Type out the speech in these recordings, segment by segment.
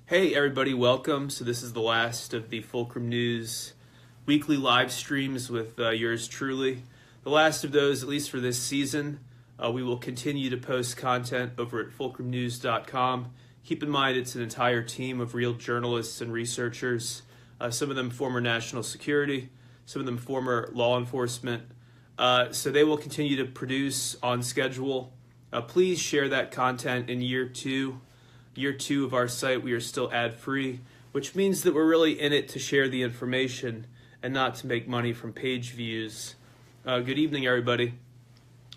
Hey everybody, welcome. So this is the last of the Fulcrum News weekly live streams with yours truly. The last of those, at least for this season. We will continue to post content over at fulcrumnews.com. Keep in mind it's an entire team of real journalists and researchers, some of them former national security, some of them former law enforcement. So they will continue to produce on schedule. Please share that content in year two of our site. We are still ad-free, which means that we're really in it to share the information and not to make money from page views. Good evening, everybody.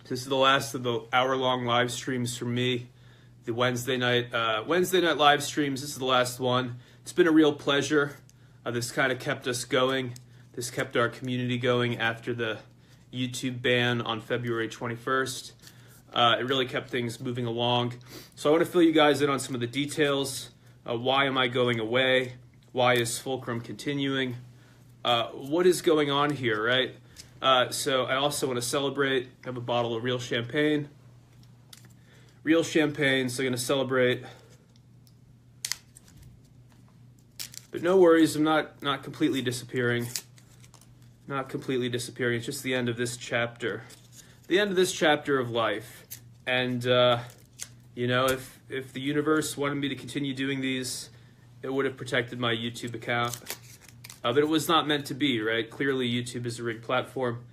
This is the last of the hour-long live streams from me. The Wednesday night live streams. This is the last one. It's been a real pleasure. This kind of kept us going. This kept our community going after the YouTube ban on February 21st. It really kept things moving along. So I want to fill you guys in on some of the details. Why am I going away? Why is Fulcrum continuing? What is going on here, right? So I also want to celebrate. I have a bottle of real champagne. Real champagne, so I'm going to celebrate. But no worries, I'm not completely disappearing. Not completely disappearing. It's just the end of this chapter. The end of this chapter of life. And, if the universe wanted me to continue doing these, it would have protected my YouTube account. But it was not meant to be, right? Clearly, YouTube is a rigged platform.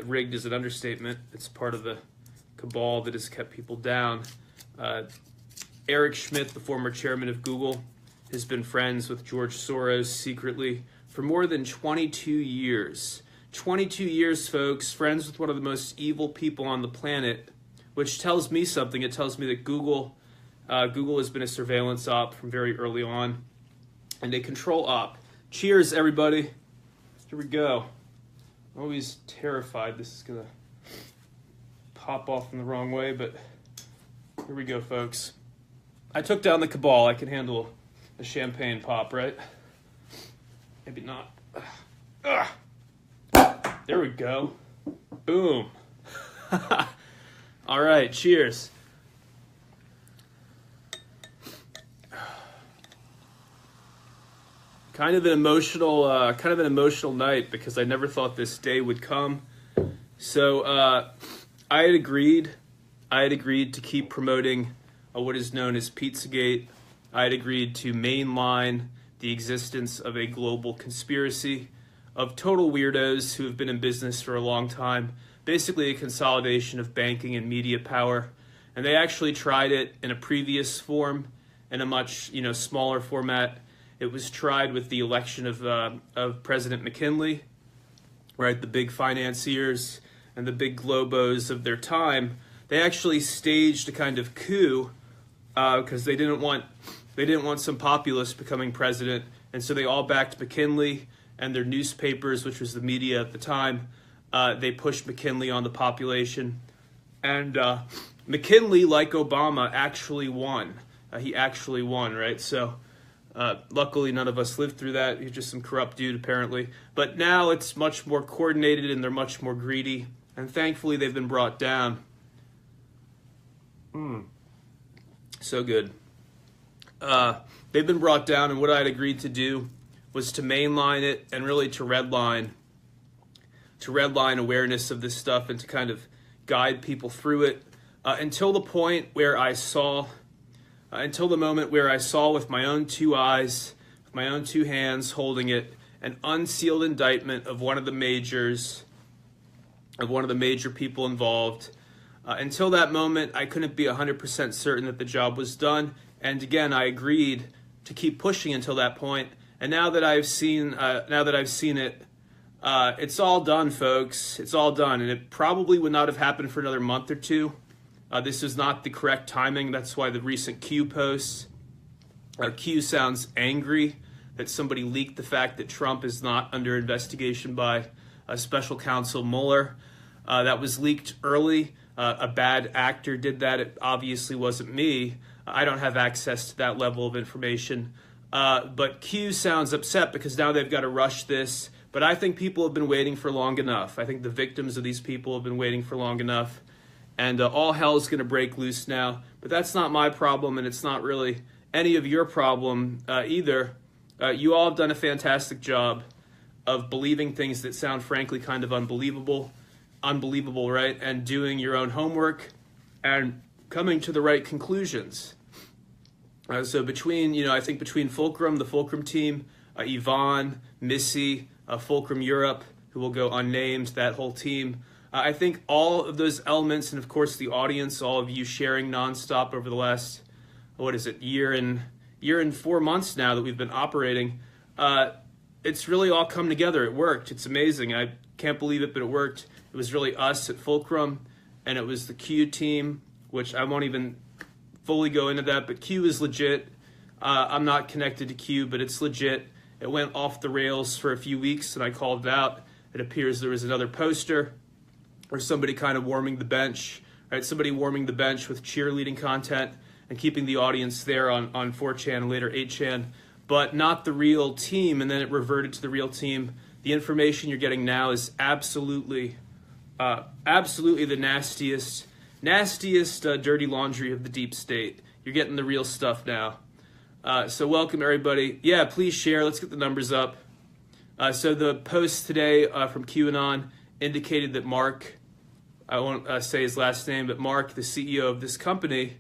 Rigged is an understatement. It's part of the cabal that has kept people down. Eric Schmidt, the former chairman of Google, has been friends with George Soros secretly for more than 22 years. 22 years, folks, friends with one of the most evil people on the planet, which tells me something. It tells me that Google has been a surveillance op from very early on, and a control op. Cheers, everybody. Here we go. I'm always terrified this is going to pop off in the wrong way, but here we go, folks. I took down the cabal. I can handle a champagne pop, right? Maybe not. Ugh. There we go. Boom. All right, cheers. Kind of an emotional night because I never thought this day would come. So I had agreed to keep promoting what is known as Pizzagate. I had agreed to mainline the existence of a global conspiracy of total weirdos who have been in business for a long time, basically a consolidation of banking and media power. And they actually tried it in a previous form, in a much smaller format. It was tried with the election of President McKinley, right? The big financiers and the big globos of their time. They actually staged a kind of coup because they didn't want some populist becoming president, and so they all backed McKinley. And their newspapers, which was the media at the time, they pushed McKinley on the population. And McKinley, like Obama, actually won. He actually won, right? So luckily none of us lived through that. He's just some corrupt dude, apparently. But now it's much more coordinated and they're much more greedy. And thankfully they've been brought down. So good. They've been brought down, and what I'd agreed to do was to mainline it and really to redline awareness of this stuff and to kind of guide people through it until the moment where I saw with my own two eyes, with my own two hands holding it, an unsealed indictment of one of the major people involved. Until that moment, I couldn't be 100% certain that the job was done. And again, I agreed to keep pushing until that point. And now that I've seen it, it's all done, folks. It's all done, and it probably would not have happened for another month or two. This is not the correct timing. That's why the recent Q posts. Q sounds angry that somebody leaked the fact that Trump is not under investigation by special counsel Mueller. That was leaked early. A bad actor did that. It obviously wasn't me. I don't have access to that level of information. But Q sounds upset because now they've got to rush this. But I think people have been waiting for long enough. I think the victims of these people have been waiting for long enough. And all hell is going to break loose now. But that's not my problem, and it's not really any of your problem either. You all have done a fantastic job of believing things that sound frankly kind of unbelievable, right? And doing your own homework and coming to the right conclusions. So between, I think between Fulcrum, the Fulcrum team, Yvonne, Missy, Fulcrum Europe, who will go unnamed, that whole team, I think all of those elements, and of course the audience, all of you sharing nonstop over the last, year and 4 months now that we've been operating, it's really all come together. It worked. It's amazing. I can't believe it, but it worked. It was really us at Fulcrum, and it was the Q team, which I won't even fully go into that, but Q is legit. I'm not connected to Q, but it's legit. It went off the rails for a few weeks, and I called it out. It appears there was another poster or somebody kind of warming the bench, right? Somebody warming the bench with cheerleading content and keeping the audience there on 4chan and later 8chan, but not the real team, and then it reverted to the real team. The information you're getting now is absolutely the nastiest dirty laundry of the deep state. You're getting the real stuff now. So welcome, everybody. Yeah, please share. Let's get the numbers up. So the post today from QAnon indicated that Mark, I won't say his last name, but Mark, the CEO of this company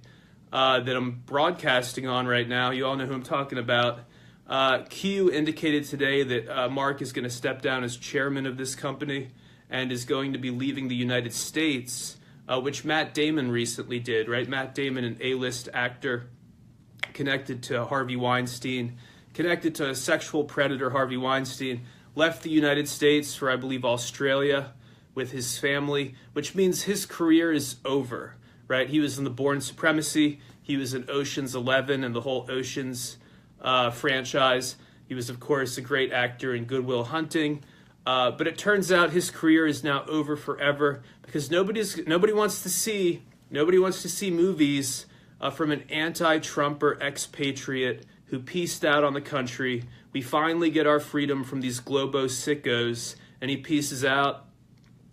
that I'm broadcasting on right now, you all know who I'm talking about. Q indicated today that Mark is going to step down as chairman of this company and is going to be leaving the United States, which Matt Damon recently did, right? Matt Damon, an A-list actor connected to Harvey Weinstein, connected to sexual predator Harvey Weinstein, left the United States for, I believe, Australia with his family, which means his career is over, right? He was in the Bourne Supremacy. He was in Ocean's 11 and the whole Ocean's franchise. He was, of course, a great actor in Good Will Hunting. But it turns out his career is now over forever because nobody wants to see movies from an anti-Trumper expatriate who pieced out on the country. We finally get our freedom from these globo sickos, and he pieces out.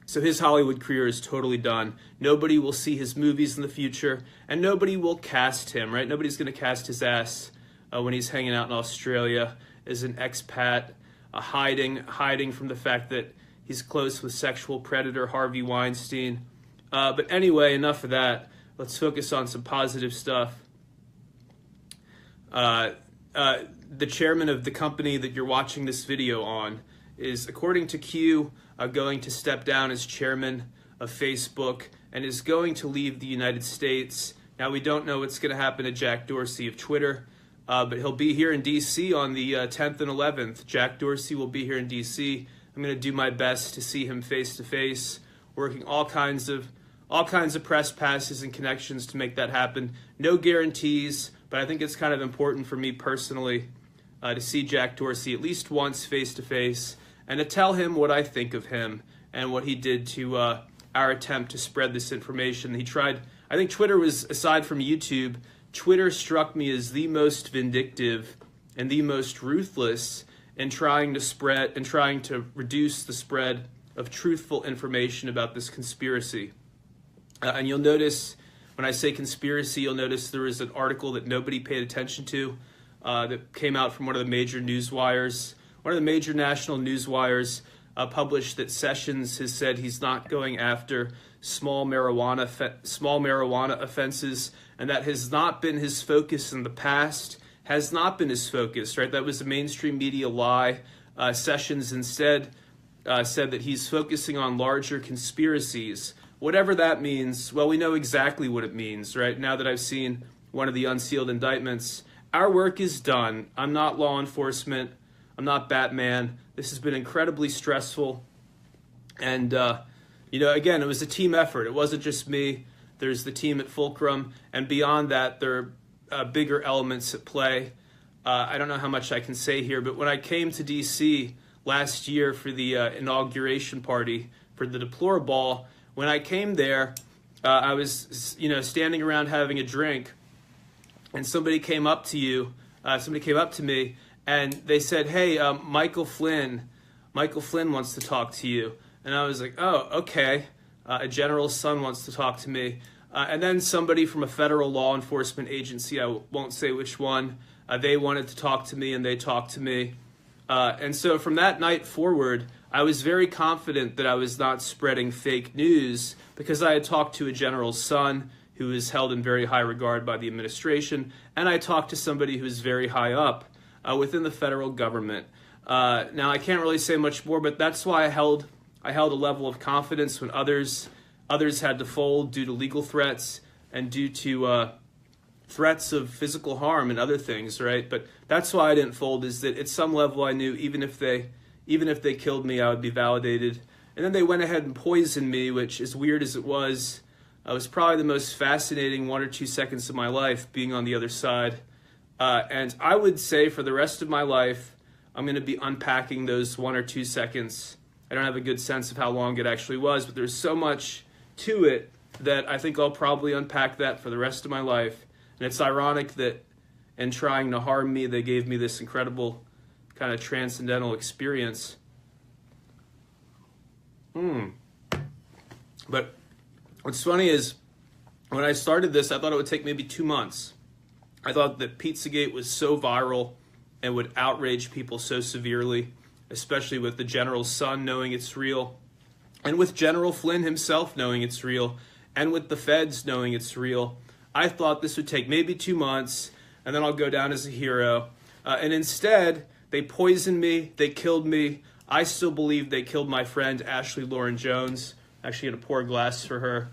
So his Hollywood career is totally done. Nobody will see his movies in the future, and nobody will cast him, right? Nobody's going to cast his ass when he's hanging out in Australia as an expat, hiding from the fact that he's close with sexual predator Harvey Weinstein. But anyway, enough of that. Let's focus on some positive stuff. The chairman of the company that you're watching this video on is, according to Q, going to step down as chairman of Facebook and is going to leave the United States. Now, we don't know what's going to happen to Jack Dorsey of Twitter, but he'll be here in D.C. on the 10th and 11th. Jack Dorsey will be here in D.C. I'm going to do my best to see him face to face, working all kinds of press passes and connections to make that happen. No guarantees, but I think it's kind of important for me personally to see Jack Dorsey at least once face to face and to tell him what I think of him and what he did to our attempt to spread this information. He tried, I think Twitter was, aside from YouTube, Twitter struck me as the most vindictive and the most ruthless in trying to reduce the spread of truthful information about this conspiracy. And you'll notice, when I say conspiracy, you'll notice there is an article that nobody paid attention to that came out from one of the major newswires. One of the major national newswires published that Sessions has said he's not going after small marijuana offenses, and that has not been his focus in the past, has not been his focus, right? That was a mainstream media lie. Sessions instead said that he's focusing on larger conspiracies. Whatever that means, well, we know exactly what it means, right? Now that I've seen one of the unsealed indictments, our work is done. I'm not law enforcement. I'm not Batman. This has been incredibly stressful. And, again, it was a team effort. It wasn't just me. There's the team at Fulcrum. And beyond that, there are bigger elements at play. I don't know how much I can say here, but when I came to D.C. last year for the inauguration party for the Deplorable, when I came there, I was, standing around having a drink, and somebody came up to me, and they said, "Hey, Michael Flynn wants to talk to you." And I was like, "Oh, okay. A general's son wants to talk to me." And then somebody from a federal law enforcement agency, I won't say which one, they wanted to talk to me, and they talked to me. And so from that night forward, I was very confident that I was not spreading fake news because I had talked to a general's son who is held in very high regard by the administration, and I talked to somebody who is very high up within the federal government. Now, I can't really say much more, but that's why I held a level of confidence when others had to fold due to legal threats and due to threats of physical harm and other things, right? But that's why I didn't fold, is that at some level I knew even if they killed me, I would be validated. And then they went ahead and poisoned me, which, as weird as it was probably the most fascinating 1 or 2 seconds of my life being on the other side. And I would say for the rest of my life, I'm going to be unpacking those 1 or 2 seconds. I don't have a good sense of how long it actually was, but there's so much to it that I think I'll probably unpack that for the rest of my life. And it's ironic that in trying to harm me, they gave me this incredible kind of transcendental experience. But what's funny is when I started this, I thought it would take maybe 2 months. I thought that Pizzagate was so viral and would outrage people so severely, especially with the general's son knowing it's real, and with General Flynn himself knowing it's real, and with the feds knowing it's real. I thought this would take maybe 2 months, and then I'll go down as a hero. And instead, they poisoned me, they killed me. I still believe they killed my friend, Ashley Lauren Jones. Actually had to pour a glass for her.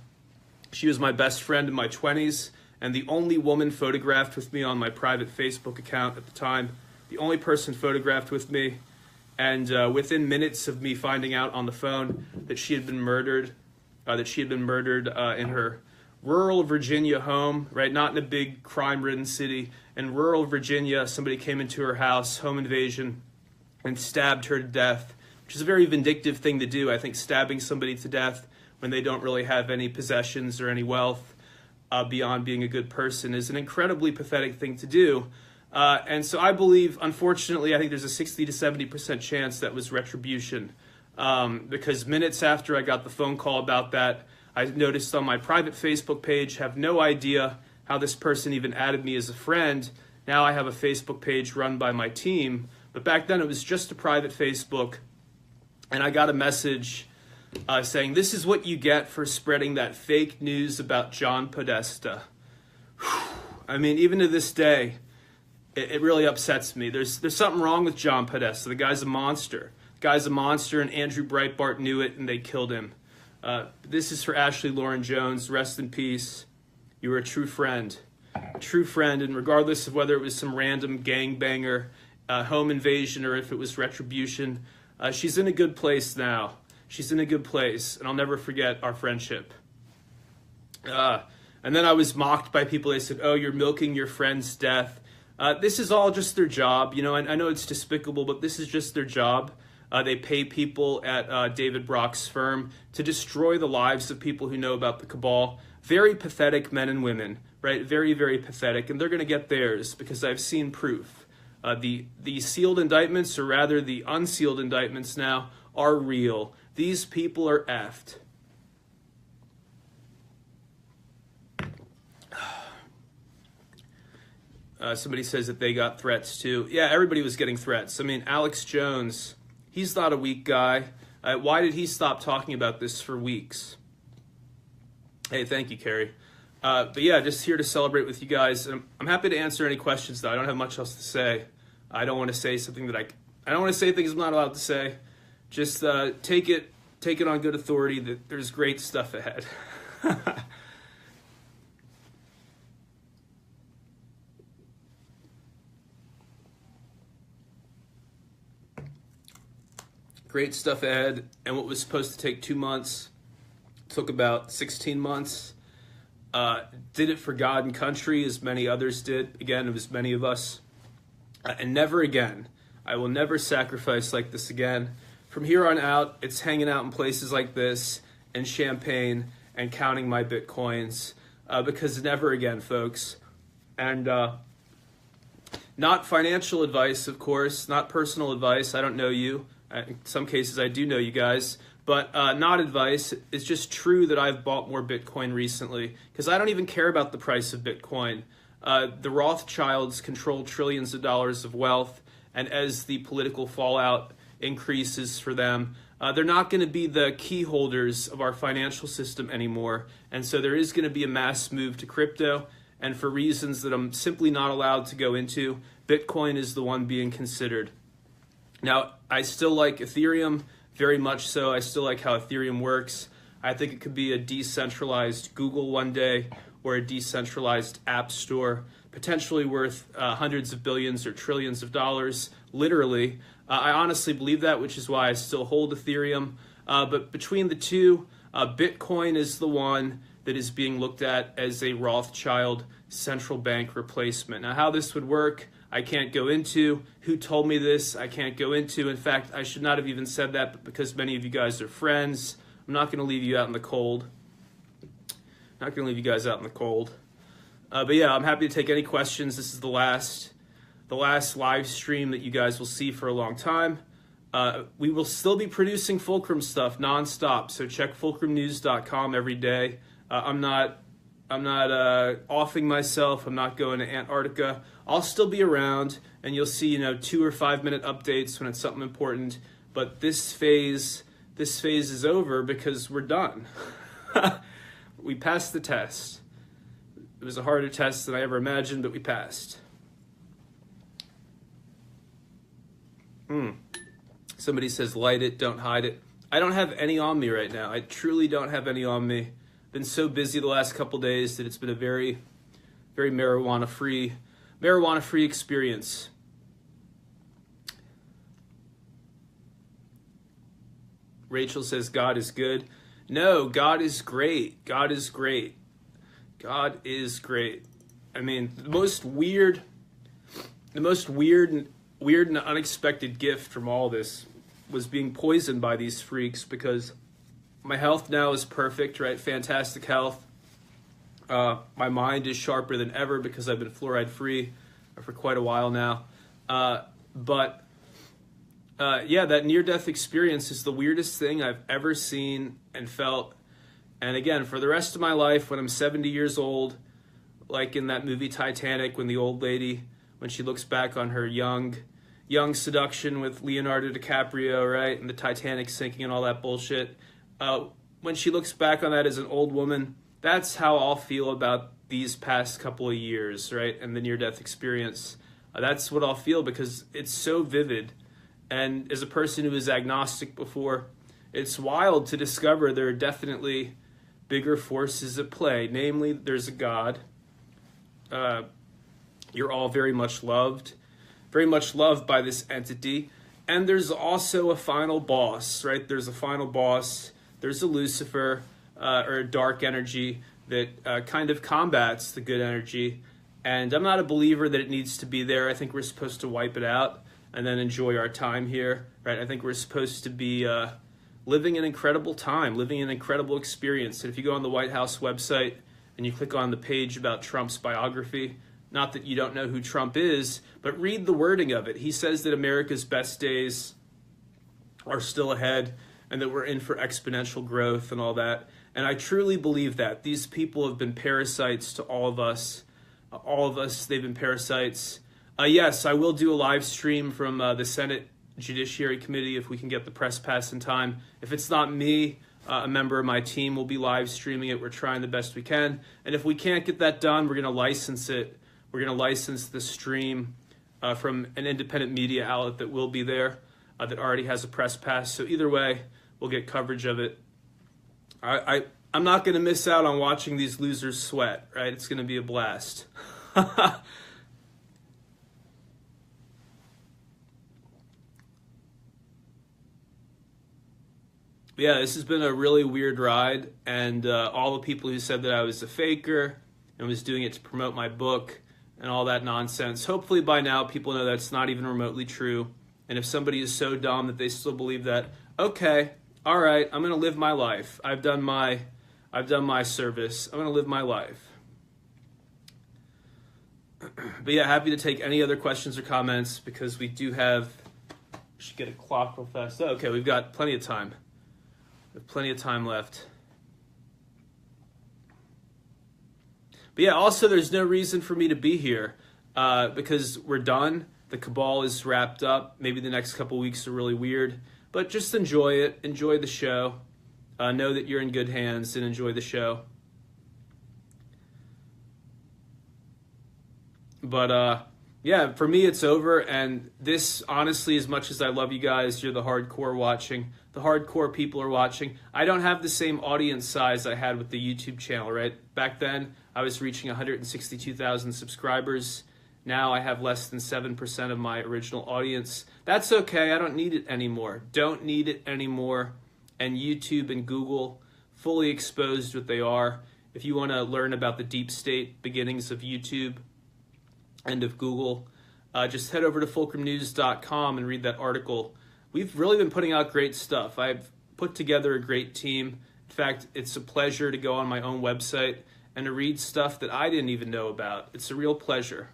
She was my best friend in my 20s, and the only woman photographed with me on my private Facebook account at the time. The only person photographed with me. And within minutes of me finding out on the phone that she had been murdered, in her rural Virginia home, right? Not in a big crime-ridden city. In rural Virginia, somebody came into her house, home invasion, and stabbed her to death, which is a very vindictive thing to do. I think stabbing somebody to death when they don't really have any possessions or any wealth beyond being a good person is an incredibly pathetic thing to do. And so I believe, unfortunately, I think there's a 60 to 70% chance that was retribution. Because minutes after I got the phone call about that, I noticed on my private Facebook page, have no idea how this person even added me as a friend. Now I have a Facebook page run by my team. But back then it was just a private Facebook. And I got a message saying, "This is what you get for spreading that fake news about John Podesta." I mean, even to this day, it really upsets me. There's something wrong with John Podesta. The guy's a monster. The guy's a monster, and Andrew Breitbart knew it, and they killed him. This is for Ashley Lauren Jones. Rest in peace. You were a true friend. And regardless of whether it was some random gangbanger, home invasion, or if it was retribution, she's in a good place now. She's in a good place, and I'll never forget our friendship. And then I was mocked by people. They said, "Oh, you're milking your friend's death." This is all just their job. You know, I know it's despicable, but this is just their job. They pay people at David Brock's firm to destroy the lives of people who know about the cabal. Very pathetic men and women, right? Very, very pathetic. And they're going to get theirs because I've seen proof. The sealed indictments, or rather the unsealed indictments now, are real. These people are effed. Somebody says that they got threats too. Yeah, everybody was getting threats. I mean, Alex Jones, he's not a weak guy. Why did he stop talking about this for weeks? Hey, thank you, Carrie. But yeah, just here to celebrate with you guys. And I'm happy to answer any questions, though. I don't have much else to say. I don't want to say something that I don't want to say things I'm not allowed to say. Just take it on good authority that there's great stuff ahead. Great stuff ahead, and what was supposed to take 2 months took about 16 months. Did it for God and country, as many others did. Again, it was many of us. And never again. I will never sacrifice like this again. From here on out, it's hanging out in places like this, and champagne, and counting my Bitcoins. Because never again, folks. And not financial advice, of course, not personal advice. I don't know you. In some cases, I do know you guys. But not advice. It's just true that I've bought more Bitcoin recently because I don't even care about the price of Bitcoin. The Rothschilds control trillions of dollars of wealth, and as the political fallout increases for them, they're not going to be the key holders of our financial system anymore. And so there is going to be a mass move to crypto. And for reasons that I'm simply not allowed to go into, Bitcoin is the one being considered. Now, I still like Ethereum, very much so. I still like how Ethereum works. I think it could be a decentralized Google one day, or a decentralized app store, potentially worth hundreds of billions or trillions of dollars, literally. I honestly believe that, which is why I still hold Ethereum. But between the two, Bitcoin is the one that is being looked at as a Rothschild central bank replacement. Now, how this would work, I can't go into. Who told me this, I can't go into. In fact, I should not have even said that, but because many of you guys are friends, I'm not going to leave you out in the cold. Not going to leave you guys out in the cold. But yeah, I'm happy to take any questions. This is the last live stream that you guys will see for a long time. We will still be producing Fulcrum stuff nonstop, so check fulcrumnews.com every day. I'm not offing myself. I'm not going to Antarctica. I'll still be around, and you'll see 2 or 5 minute updates when it's something important. But this phase is over because we're done. We passed the test. It was a harder test than I ever imagined, but we passed. Somebody says, light it, don't hide it. I don't have any on me right now. I truly don't have any on me. Been so busy the last couple days that it's been a very, very marijuana-free experience. Rachel says, God is good. No, God is great. God is great. God is great. I mean, the most weird and unexpected gift from all this was being poisoned by these freaks, because my health now is perfect, right? Fantastic health. My mind is sharper than ever because I've been fluoride free for quite a while now. But that near-death experience is the weirdest thing I've ever seen and felt. And again, for the rest of my life, when I'm 70 years old, like in that movie Titanic, when the old lady, when she looks back on her young seduction with Leonardo DiCaprio, right, and the Titanic sinking and all that bullshit, when she looks back on that as an old woman, that's how I'll feel about these past couple of years, right, and the near-death experience. That's what I'll feel, because it's so vivid. And as a person who was agnostic before, it's wild to discover there are definitely bigger forces at play. Namely, there's a God. You're all very much loved by this entity. And there's also a final boss, right? There's a final boss. There's a Lucifer, or a dark energy that kind of combats the good energy. And I'm not a believer that it needs to be there. I think we're supposed to wipe it out and then enjoy our time here, right? I think we're supposed to be living an incredible time, living an incredible experience. And if you go on the White House website and you click on the page about Trump's biography, not that you don't know who Trump is, but read the wording of it. He says that America's best days are still ahead and that we're in for exponential growth and all that. And I truly believe that. These people have been parasites to all of us. They've been parasites. Yes, I will do a live stream from the Senate Judiciary Committee if we can get the press pass in time. If it's not me, a member of my team will be live streaming it. We're trying the best we can. And if we can't get that done, we're going to license it. We're going to license the stream from an independent media outlet that will be there, that already has a press pass. So either way, we'll get coverage of it. I'm not going to miss out on watching these losers sweat, right? It's going to be a blast. Yeah, this has been a really weird ride, and all the people who said that I was a faker and was doing it to promote my book and all that nonsense, hopefully by now people know that's not even remotely true. And if somebody is so dumb that they still believe that, okay, all right, I'm going to live my life. I've done my service. I'm going to live my life. But yeah, happy to take any other questions or comments, because we should get a clock real fast. Oh, okay, we've got plenty of time. We have plenty of time left. But yeah, also there's no reason for me to be here because we're done. The cabal is wrapped up. Maybe the next couple weeks are really weird, but just enjoy it. Enjoy the show. Know that you're in good hands and enjoy the show. But yeah, for me it's over. And this, honestly, as much as I love you guys, you're the hardcore watching. The hardcore people are watching. I don't have the same audience size I had with the YouTube channel, right? Back then, I was reaching 162,000 subscribers. Now I have less than 7% of my original audience. That's okay. I don't need it anymore. Don't need it anymore. And YouTube and Google fully exposed what they are. If you want to learn about the deep state beginnings of YouTube and of Google, just head over to fulcrumnews.com and read that article. We've really been putting out great stuff. I've put together a great team. In fact, it's a pleasure to go on my own website and to read stuff that I didn't even know about. It's a real pleasure.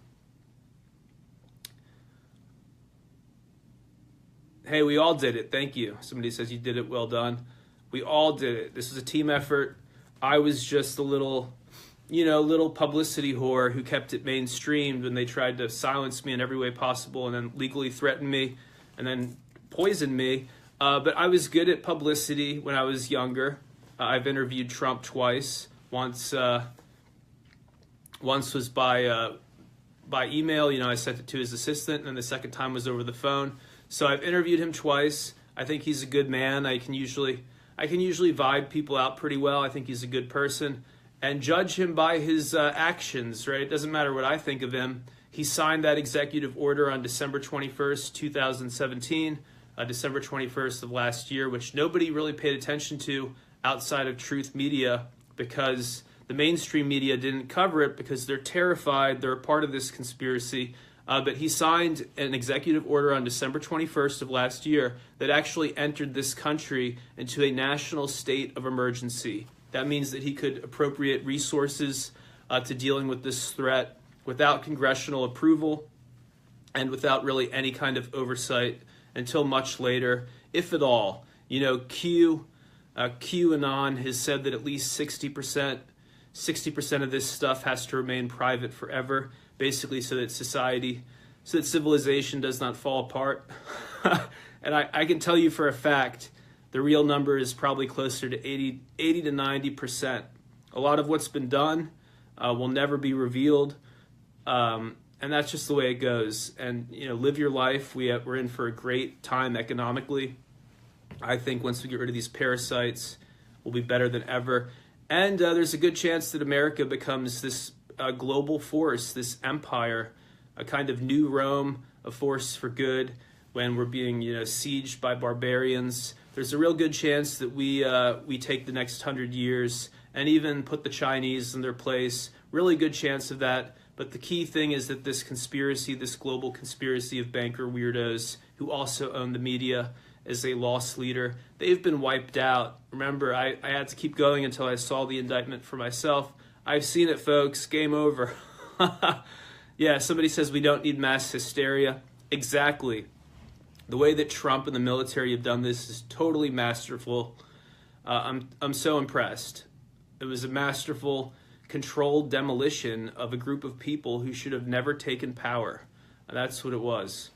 Hey, we all did it. Thank you. Somebody says you did it. Well done. We all did it. This was a team effort. I was just a little publicity whore who kept it mainstreamed when they tried to silence me in every way possible and then legally threaten me and then poison me. But I was good at publicity when I was younger. I've interviewed Trump twice. Once was by email. I sent it to his assistant, and the second time was over the phone. So I've interviewed him twice. I think he's a good man. I can usually vibe people out pretty well. I think he's a good person and judge him by his actions, right? It doesn't matter what I think of him. He signed that executive order on December 21st, 2017, December 21st of last year, which nobody really paid attention to outside of Truth Media because the mainstream media didn't cover it because they're terrified. They're a part of this conspiracy. But he signed an executive order on December 21st of last year that actually entered this country into a national state of emergency. That means that he could appropriate resources to dealing with this threat without congressional approval and without really any kind of oversight until much later, if at all. QAnon has said that at least 60% of this stuff has to remain private forever, basically so that civilization does not fall apart. And I can tell you for a fact, the real number is probably closer to 80 to 90%. A lot of what's been done will never be revealed. And that's just the way it goes. And, live your life. We're in for a great time economically. I think once we get rid of these parasites, we'll be better than ever. And there's a good chance that America becomes this global force, this empire, a kind of new Rome, a force for good when we're being, sieged by barbarians. There's a real good chance that we take the next 100 years and even put the Chinese in their place. Really good chance of that. But the key thing is that this conspiracy, this global conspiracy of banker weirdos who also own the media as a lost leader, they've been wiped out. Remember, I had to keep going until I saw the indictment for myself. I've seen it, folks. Game over. Yeah, somebody says we don't need mass hysteria. Exactly. The way that Trump and the military have done this is totally masterful. I'm so impressed. It was a masterful, controlled demolition of a group of people who should have never taken power. That's what it was.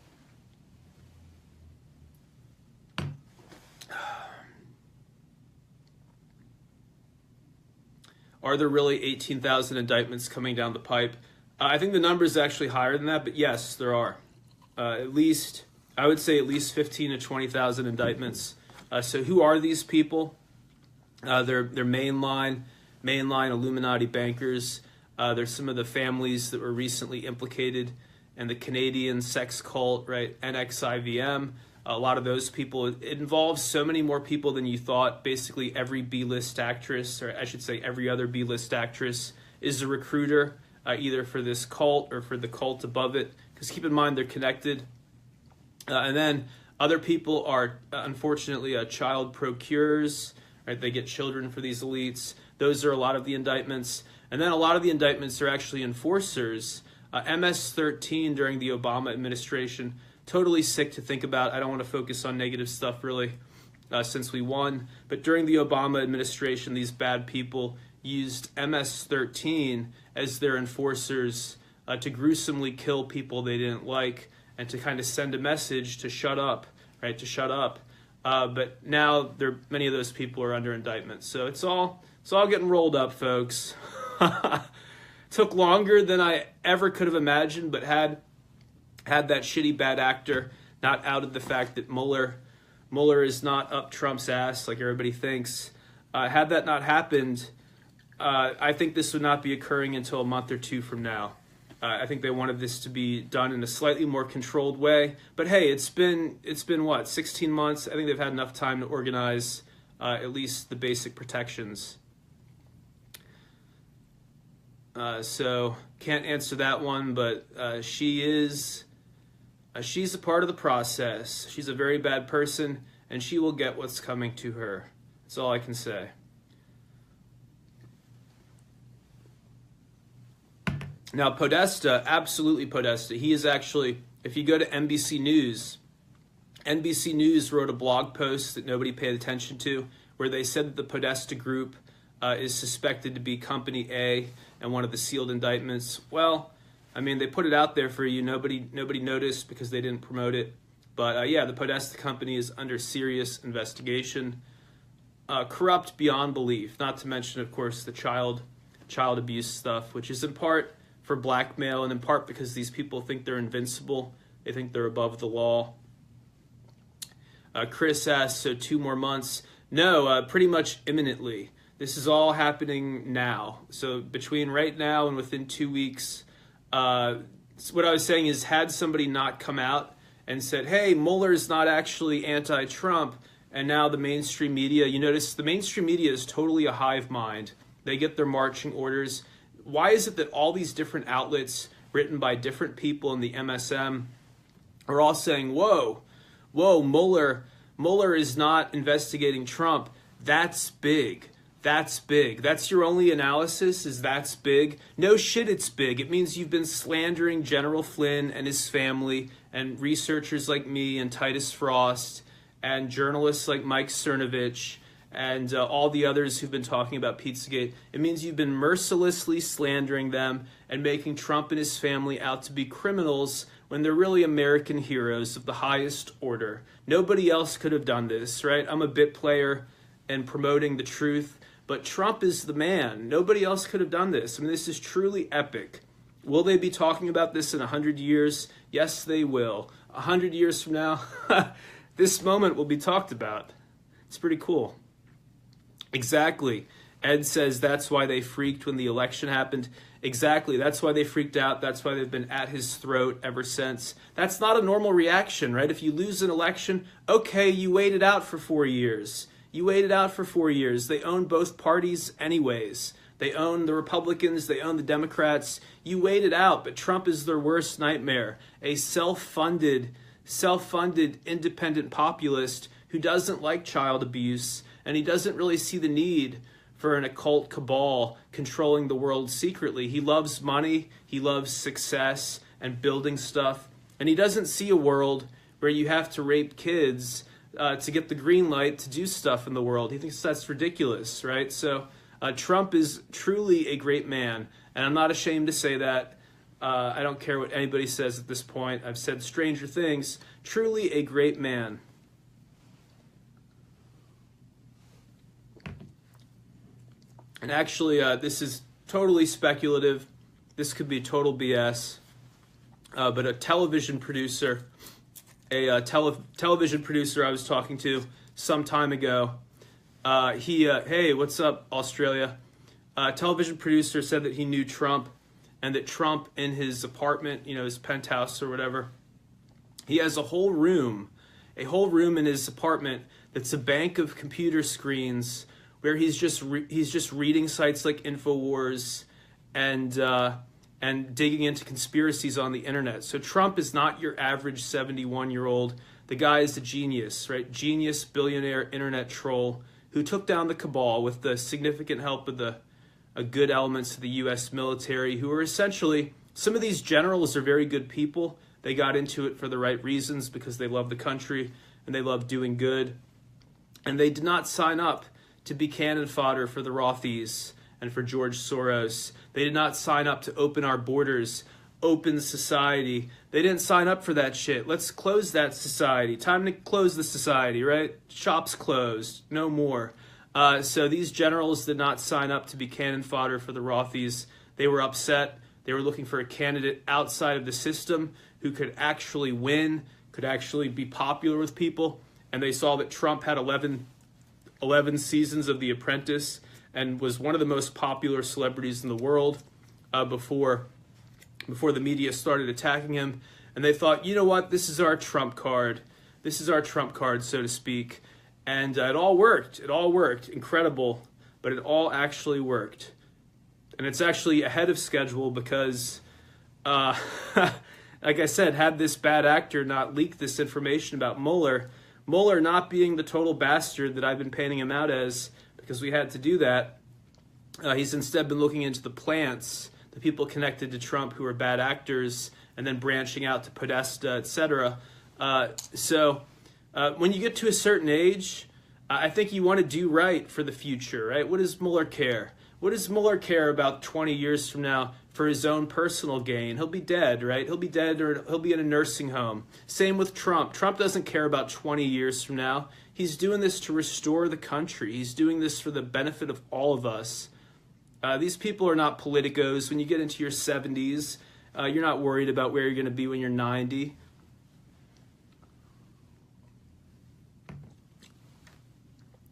Are there really 18,000 indictments coming down the pipe? I think the number is actually higher than that, but yes, there are. I would say at least 15 to 20,000 indictments. So who are these people? They're mainline Illuminati bankers. They're some of the families that were recently implicated in the Canadian sex cult, right? NXIVM. A lot of those people, it involves so many more people than you thought. Basically every B-list actress, or I should say every other B-list actress, is a recruiter, either for this cult or for the cult above it. Because keep in mind, they're connected. And then other people are, unfortunately, child procurers, right? They get children for these elites. Those are a lot of the indictments. And then a lot of the indictments are actually enforcers. MS-13 during the Obama administration, totally sick to think about. I don't want to focus on negative stuff, really. since we won. But during the Obama administration, these bad people used MS-13 as their enforcers to gruesomely kill people they didn't like and to kind of send a message to shut up, right? To shut up. But now many of those people are under indictment. So it's all getting rolled up, folks. Took longer than I ever could have imagined, but had that shitty bad actor not outed the fact that Mueller is not up Trump's ass like everybody thinks. Had that not happened, I think this would not be occurring until a month or two from now. I think they wanted this to be done in a slightly more controlled way. But hey, it's been what, 16 months? I think they've had enough time to organize at least the basic protections. So can't answer that one, but she's a part of the process. She's a very bad person, and she will get what's coming to her. That's all I can say. Now, Podesta, absolutely Podesta. He is actually, if you go to NBC News wrote a blog post that nobody paid attention to, where they said that the Podesta group is suspected to be Company A and one of the sealed indictments. Well, I mean, they put it out there for you. Nobody noticed because they didn't promote it. But yeah, the Podesta company is under serious investigation. Corrupt beyond belief. Not to mention, of course, the child abuse stuff, which is in part for blackmail and in part because these people think they're invincible. They think they're above the law. Chris asks, so 2 more months? No, pretty much imminently. This is all happening now. So between right now and within 2 weeks, what I was saying is, had somebody not come out and said, hey, Mueller's not actually anti-Trump, and now the mainstream media, you notice the mainstream media is totally a hive mind. They get their marching orders. Why is it that all these different outlets written by different people in the MSM are all saying, whoa, Mueller is not investigating Trump. That's big. That's big. That's your only analysis, is that's big? No shit, it's big. It means you've been slandering General Flynn and his family and researchers like me and Titus Frost and journalists like Mike Cernovich and all the others who've been talking about Pizzagate. It means you've been mercilessly slandering them and making Trump and his family out to be criminals when they're really American heroes of the highest order. Nobody else could have done this, right? I'm a bit player and promoting the truth, but Trump is the man. Nobody else could have done this. I mean, this is truly epic. Will they be talking about this in 100 years? Yes, they will. 100 years from now, this moment will be talked about. It's pretty cool. Exactly. Ed says that's why they freaked when the election happened. Exactly. That's why they freaked out. That's why they've been at his throat ever since. That's not a normal reaction, right? If you lose an election, okay, you waited out for 4 years. You waited out for 4 years. They own both parties anyways. They own the Republicans. They own the Democrats. You waited out, but Trump is their worst nightmare. A self-funded independent populist who doesn't like child abuse, and he doesn't really see the need for an occult cabal controlling the world secretly. He loves money, he loves success and building stuff, and he doesn't see a world where you have to rape kids to get the green light to do stuff in the world. He thinks that's ridiculous, right? So Trump is truly a great man, and I'm not ashamed to say that. I don't care what anybody says at this point. I've said stranger things. Truly a great man. And actually, this is totally speculative. This could be total BS. But a television producer, television producer I was talking to some time ago, hey, what's up, Australia? Television producer said that he knew Trump, and that Trump in his apartment, his penthouse or whatever, he has a whole room in his apartment that's a bank of computer screens where he's just reading sites like InfoWars and digging into conspiracies on the internet. So Trump is not your average 71-year-old. The guy is a genius, right? Genius, billionaire, internet troll who took down the cabal with the significant help of the good elements of the U.S. military, who are essentially, some of these generals are very good people. They got into it for the right reasons because they love the country and they love doing good. And they did not sign up to be cannon fodder for the Rothies and for George Soros. They did not sign up to open our borders, open society. They didn't sign up for that shit. Let's close that society. Time to close the society, right? Shops closed. No more. So these generals did not sign up to be cannon fodder for the Rothies. They were upset. They were looking for a candidate outside of the system who could actually win, could actually be popular with people. And they saw that Trump had 11 seasons of The Apprentice and was one of the most popular celebrities in the world before the media started attacking him. And they thought, you know what, this is our trump card. This is our trump card, so to speak. And it all worked. It all worked. Incredible. But it all actually worked. And it's actually ahead of schedule because, like I said, had this bad actor not leaked this information about Mueller not being the total bastard that I've been painting him out as, because we had to do that, he's instead been looking into the plants, the people connected to Trump who are bad actors, and then branching out to Podesta, etc. So when you get to a certain age, I think you want to do right for the future, right? What does Mueller care? What does Mueller care about 20 years from now for his own personal gain? He'll be dead, right? He'll be dead, or he'll be in a nursing home. Same with Trump. Trump doesn't care about 20 years from now. He's doing this to restore the country. He's doing this for the benefit of all of us. These people are not politicos. When you get into your 70s, you're not worried about where you're going to be when you're 90.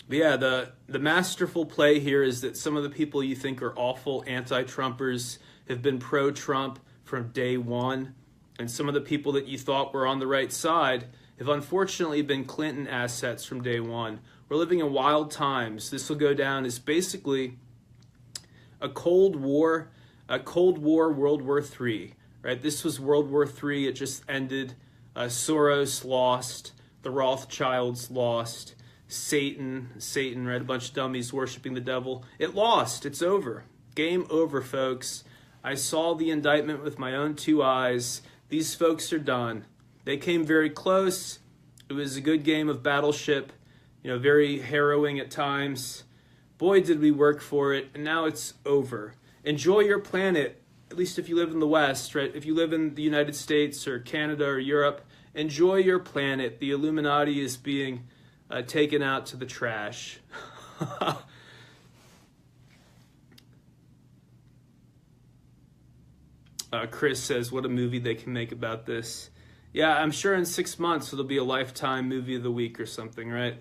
But yeah, the masterful play here is that some of the people you think are awful anti-Trumpers have been pro-Trump from day one. And some of the people that you thought were on the right side have unfortunately been Clinton assets from day one. We're living in wild times. This will go down as basically a Cold War World War III, right? This was World War III. It just ended. Soros lost. The Rothschilds lost. Satan, right? A bunch of dummies worshiping the devil. It lost. It's over. Game over, folks. I saw the indictment with my own two eyes. These folks are done. They came very close. It was a good game of Battleship, very harrowing at times. Boy, did we work for it, and now it's over. Enjoy your planet, at least if you live in the West, right? If you live in the United States or Canada or Europe, enjoy your planet. The Illuminati is being taken out to the trash. Chris says, what a movie they can make about this. Yeah, I'm sure in 6 months it'll be a Lifetime movie of the week or something, right?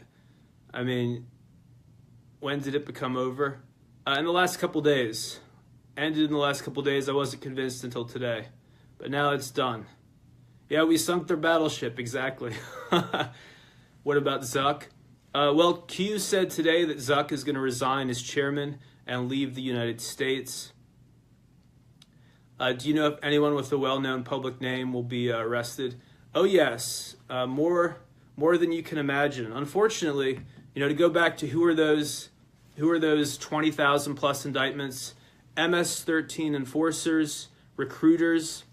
I mean, when did it become over? In the last couple days. Ended in the last couple days. I wasn't convinced until today. But now it's done. Yeah, we sunk their battleship, exactly. What about Zuck? Well, Q said today that Zuck is going to resign as chairman and leave the United States. Do you know if anyone with a well-known public name will be arrested? Oh, yes. More than you can imagine. Unfortunately, to go back to who are those 20,000 plus indictments, MS-13 enforcers, recruiters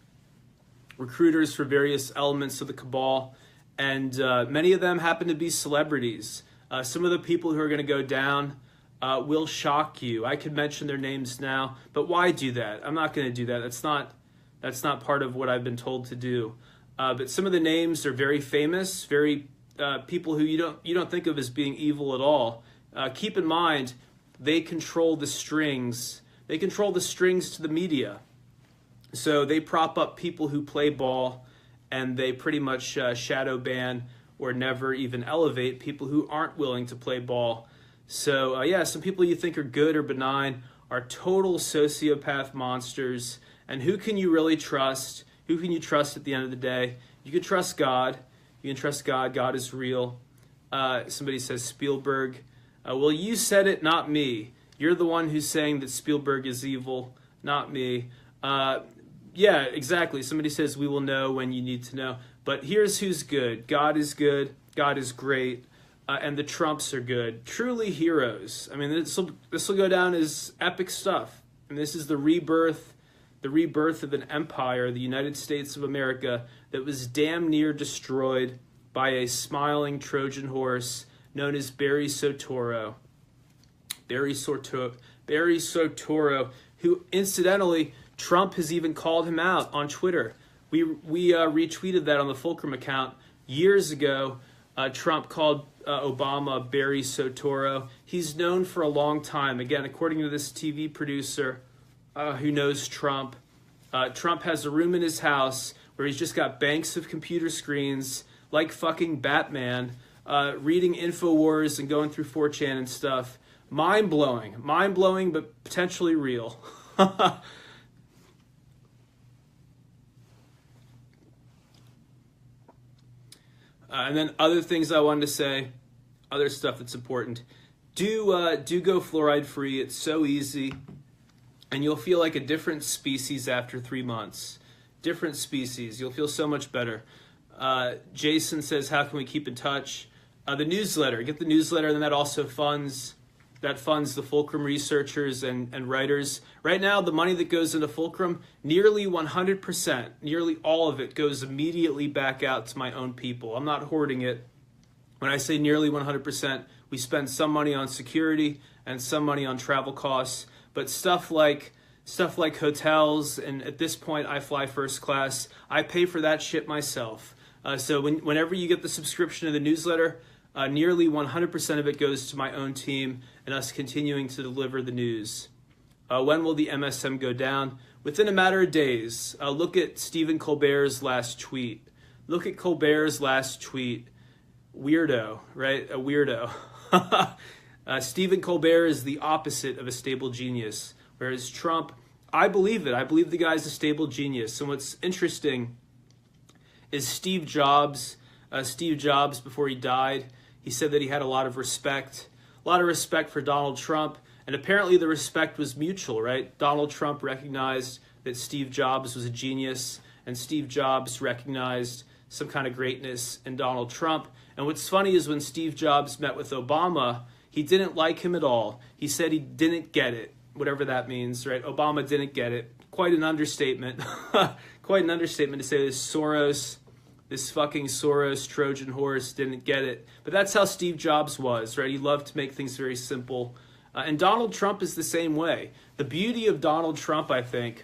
for various elements of the cabal, and many of them happen to be celebrities. Some of the people who are going to go down will shock you. I could mention their names now, but why do that? I'm not going to do that. That's not part of what I've been told to do. But some of the names are very famous, very people who you don't think of as being evil at all. Keep in mind, they control the strings. They control the strings to the media. So they prop up people who play ball, and they pretty much shadow ban or never even elevate people who aren't willing to play ball. So some people you think are good or benign are total sociopath monsters. And who can you really trust? Who can you trust at the end of the day? You can trust God. You can trust God. God is real. Somebody says Spielberg. Well, you said it, not me. You're the one who's saying that Spielberg is evil, not me. Yeah, exactly. Somebody says we will know when you need to know. But here's who's good. God is good. God is great. And the Trumps are good. Truly heroes. I mean, this will go down as epic stuff. And this is the rebirth of an empire, the United States of America, that was damn near destroyed by a smiling Trojan horse known as Barry Soetoro. Barry Soetoro, who incidentally, Trump has even called him out on Twitter. We retweeted that on the Fulcrum account years ago. Trump called Obama Barry Soetoro. He's known for a long time. Again, according to this TV producer who knows Trump, Trump has a room in his house where he's just got banks of computer screens, like fucking Batman, reading InfoWars and going through 4chan and stuff. Mind-blowing, but potentially real. And then other things I wanted to say, other stuff that's important. Do go fluoride free. It's so easy, and you'll feel like a different species after 3 months. Different species. You'll feel so much better. Jason says, how can we keep in touch? The newsletter. Get the newsletter, and then that also funds the Fulcrum researchers and writers. Right now, the money that goes into Fulcrum, nearly 100%, nearly all of it goes immediately back out to my own people. I'm not hoarding it. When I say nearly 100%, we spend some money on security and some money on travel costs, but stuff like hotels, and at this point, I fly first class. I pay for that shit myself. So whenever you get the subscription to the newsletter, nearly 100% of it goes to my own team and us continuing to deliver the news. When will the MSM go down? Within a matter of days. Look at Stephen Colbert's last tweet. Weirdo, right? A weirdo. Stephen Colbert is the opposite of a stable genius, whereas Trump, I believe it. I believe the guy's a stable genius. And what's interesting is Steve Jobs, before he died, he said that he had a lot of respect for Donald Trump, and apparently the respect was mutual, right? Donald Trump recognized that Steve Jobs was a genius, and Steve Jobs recognized some kind of greatness in Donald Trump. And what's funny is when Steve Jobs met with Obama, he didn't like him at all. He said he didn't get it, whatever that means, right? Obama didn't get it. Quite an understatement. Quite an understatement to say this fucking Soros Trojan horse didn't get it. But that's how Steve Jobs was, right? He loved to make things very simple. And Donald Trump is the same way. The beauty of Donald Trump, I think,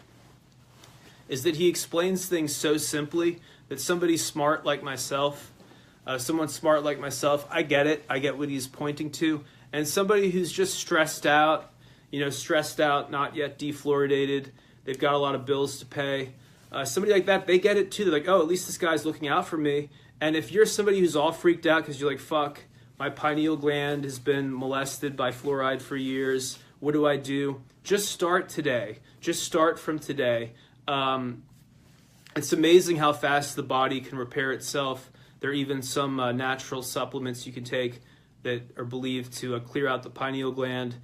is that he explains things so simply that somebody smart like myself, someone smart like myself, I get it. I get what he's pointing to. And somebody who's just stressed out, not yet defluoridated, they've got a lot of bills to pay. Somebody like that, they get it too. They're like, oh, at least this guy's looking out for me. And if you're somebody who's all freaked out because you're like, fuck, my pineal gland has been molested by fluoride for years, what do I do? Just start today. Just start from today. It's amazing how fast the body can repair itself. There are even some natural supplements you can take that are believed to clear out the pineal gland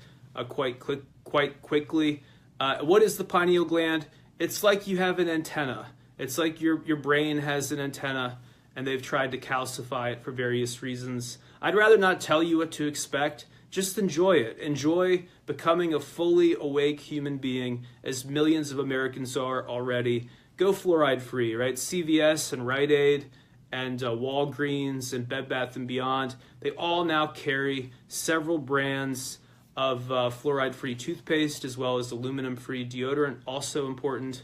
quite quickly. What is the pineal gland? It's like you have an antenna. It's like your brain has an antenna, and they've tried to calcify it for various reasons. I'd rather not tell you what to expect. Just enjoy it. Enjoy becoming a fully awake human being, as millions of Americans are already. Go fluoride free, right? CVS and Rite Aid and Walgreens and Bed Bath & Beyond, they all now carry several brands of fluoride-free toothpaste, as well as aluminum-free deodorant. Also important,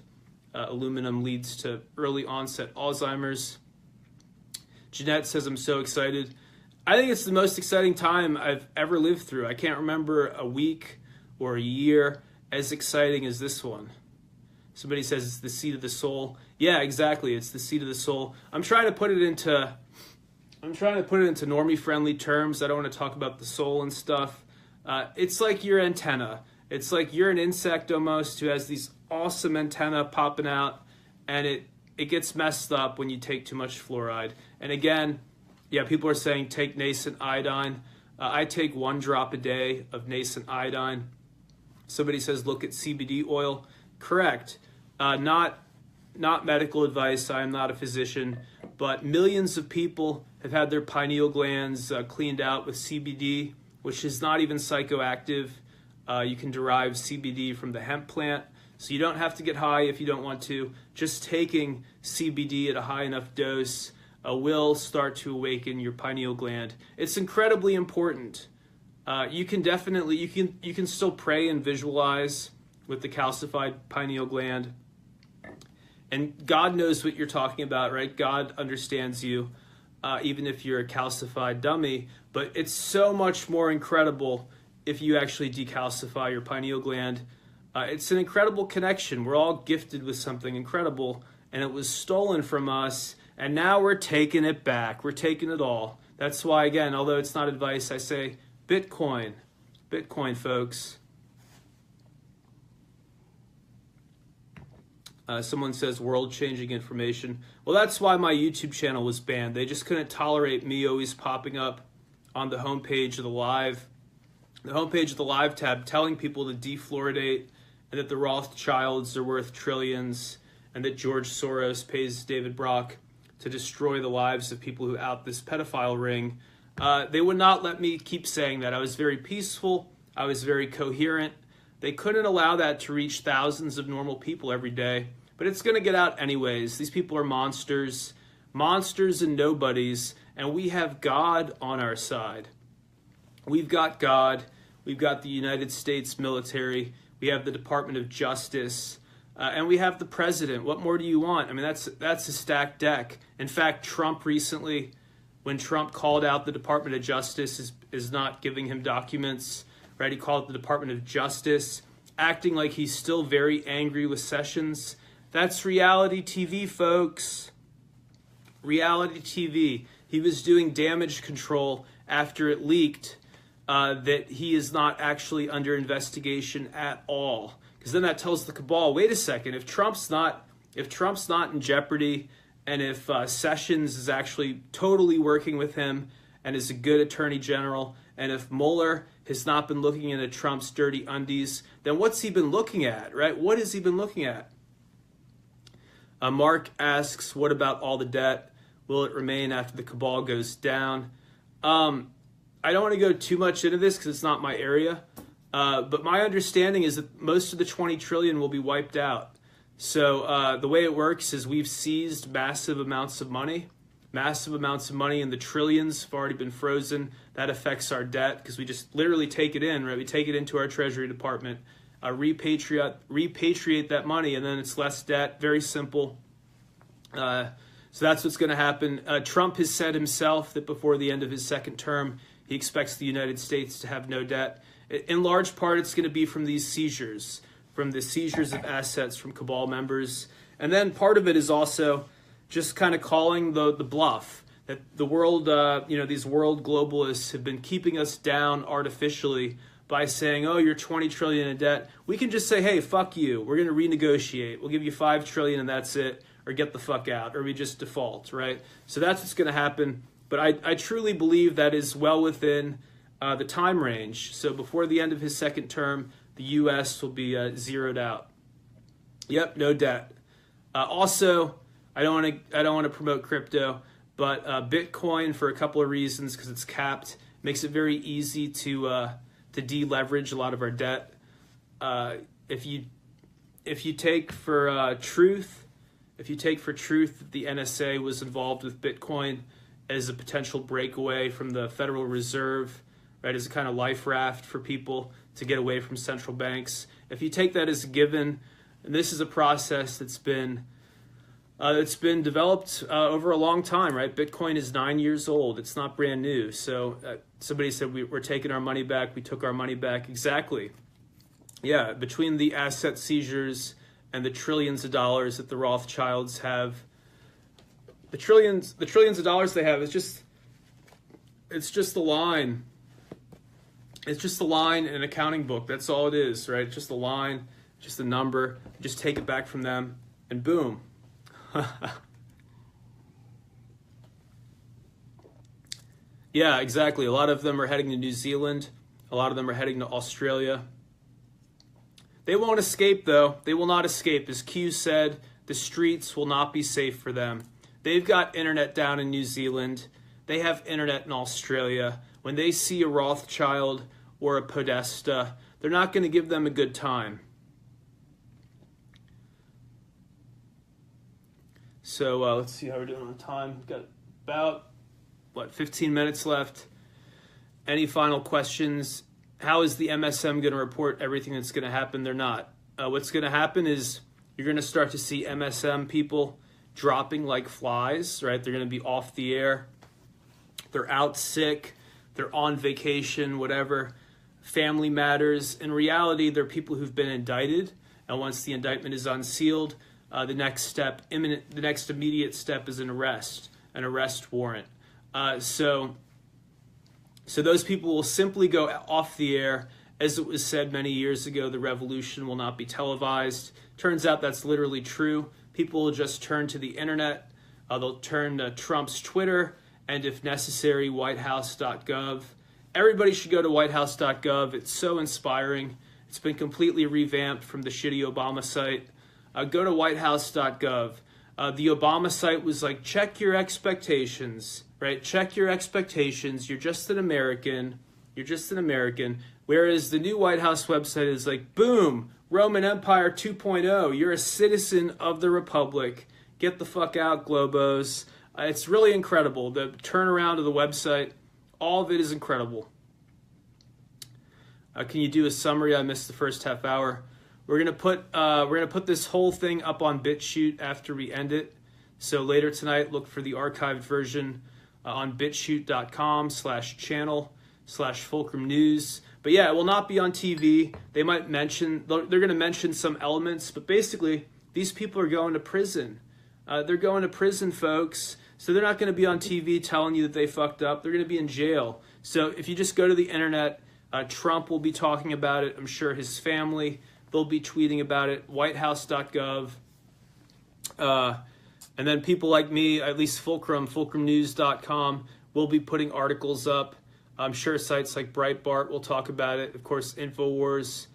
aluminum leads to early onset Alzheimer's. Jeanette says, I'm so excited. I think it's the most exciting time I've ever lived through. I can't remember a week or a year as exciting as this one. Somebody says it's the seat of the soul. Yeah, exactly. It's the seat of the soul. I'm trying to put it into normie-friendly terms. I don't want to talk about the soul and stuff. It's like your antenna. It's like you're an insect almost who has these awesome antenna popping out, and it gets messed up when you take too much fluoride. And again, yeah, people are saying take nascent iodine. I take 1 drop a day of nascent iodine. Somebody says look at CBD oil. Correct. Not medical advice. I am not a physician, but millions of people have had their pineal glands cleaned out with CBD, which is not even psychoactive. You can derive CBD from the hemp plant, so you don't have to get high if you don't want to. Just taking CBD at a high enough dose will start to awaken your pineal gland. It's incredibly important. You can still pray and visualize with the calcified pineal gland. And God knows what you're talking about, right? God understands you, even if you're a calcified dummy. But it's so much more incredible if you actually decalcify your pineal gland. It's an incredible connection. We're all gifted with something incredible, and it was stolen from us, and now we're taking it back. We're taking it all. That's why, again, although it's not advice, I say Bitcoin. Bitcoin, folks. Someone says world-changing information. Well, that's why my YouTube channel was banned. They just couldn't tolerate me always popping up on the homepage of the live tab, telling people to defluoridate, and that the Rothschilds are worth trillions, and that George Soros pays David Brock to destroy the lives of people who out this pedophile ring. They would not let me keep saying that. I was very peaceful. I was very coherent. They couldn't allow that to reach thousands of normal people every day. But it's going to get out anyways. These people are monsters and nobodies, and we have God on our side. We've got God. We've got the United States military. We have the Department of Justice. And we have the president. What more do you want? I mean, that's a stacked deck. In fact, Trump recently, when Trump called out the Department of Justice is not giving him documents, right? He called it the Department of Justice, acting like he's still very angry with Sessions. That's reality TV, folks. Reality TV. He was doing damage control after it leaked that he is not actually under investigation at all. Because then that tells the cabal, wait a second, if Trump's not in jeopardy, and if Sessions is actually totally working with him and is a good attorney general, and if Mueller has not been looking into Trump's dirty undies, then what's he been looking at, right? What has he been looking at? Mark asks, what about all the debt? Will it remain after the cabal goes down? I don't want to go too much into this because it's not my area. But my understanding is that most of the 20 trillion will be wiped out. So the way it works is we've seized massive amounts of money, and the trillions have already been frozen. That affects our debt because we just literally take it in, right? We take it into our Treasury Department, repatriate that money, and then it's less debt. Very simple. So that's what's going to happen. Trump has said himself that before the end of his second term, he expects the United States to have no debt. In large part, it's going to be from these seizures, from the seizures of assets from cabal members. And then part of it is also just kind of calling the bluff that the world, these world globalists have been keeping us down artificially by saying, oh, you're 20 trillion in debt. We can just say, hey, fuck you. We're going to renegotiate. We'll give you 5 trillion and that's it, or get the fuck out, or we just default, right? So that's what's going to happen. But I truly believe that is well within the time range. So before the end of his second term, the U.S. will be zeroed out. Yep, no debt. Also, I don't want to promote crypto, but Bitcoin, for a couple of reasons, because it's capped, makes it very easy to deleverage a lot of our debt. If you take for truth that the NSA was involved with Bitcoin as a potential breakaway from the Federal Reserve, right, as a kind of life raft for people to get away from central banks. If you take that as a given, and this is a process that's been developed over a long time, right? Bitcoin is 9 years old. It's not brand new. So somebody said we're taking our money back. We took our money back. Exactly. Yeah, between the asset seizures and the trillions of dollars that the Rothschilds have, the trillions of dollars they have, it's just the line. It's just a line in an accounting book. That's all it is, right? It's just a line, just a number. Just take it back from them, and boom. Yeah, exactly. A lot of them are heading to New Zealand. A lot of them are heading to Australia. They won't escape, though. They will not escape. As Q said, the streets will not be safe for them. They've got internet down in New Zealand. They have internet in Australia. When they see a Rothschild or a Podesta, they're not going to give them a good time. So let's see how we're doing on time. Got about, 15 minutes left. Any final questions? How is the MSM going to report everything that's going to happen? They're not. What's going to happen is you're going to start to see MSM people dropping like flies, right? They're going to be off the air. They're out sick. They're on vacation, whatever. Family matters. In reality, they're people who've been indicted. And once the indictment is unsealed, the next immediate step is an arrest warrant. So those people will simply go off the air. As it was said many years ago, the revolution will not be televised. Turns out that's literally true. People will just turn to the internet. They'll turn to Trump's Twitter, and if necessary, whitehouse.gov. Everybody should go to whitehouse.gov. It's so inspiring. It's been completely revamped from the shitty Obama site. Go to whitehouse.gov. The Obama site was like, check your expectations, right? Check your expectations. You're just an American. You're just an American. Whereas the new White House website is like, boom, Roman Empire 2.0. You're a citizen of the Republic. Get the fuck out, Globos. It's really incredible. The turnaround of the website, all of it is incredible. Can you do a summary? I missed the first half hour. We're gonna put this whole thing up on BitChute after we end it. So later tonight, look for the archived version on bitchute.com/channel/Fulcrum News. But yeah, it will not be on TV. They're going to mention some elements, but basically these people are going to prison. They're going to prison, folks. So they're not going to be on TV telling you that they fucked up. They're going to be in jail. So if you just go to the internet, Trump will be talking about it. I'm sure his family, they'll be tweeting about it. Whitehouse.gov. And then people like me, at least fulcrumnews.com, will be putting articles up. I'm sure sites like Breitbart will talk about it. Of course, InfoWars.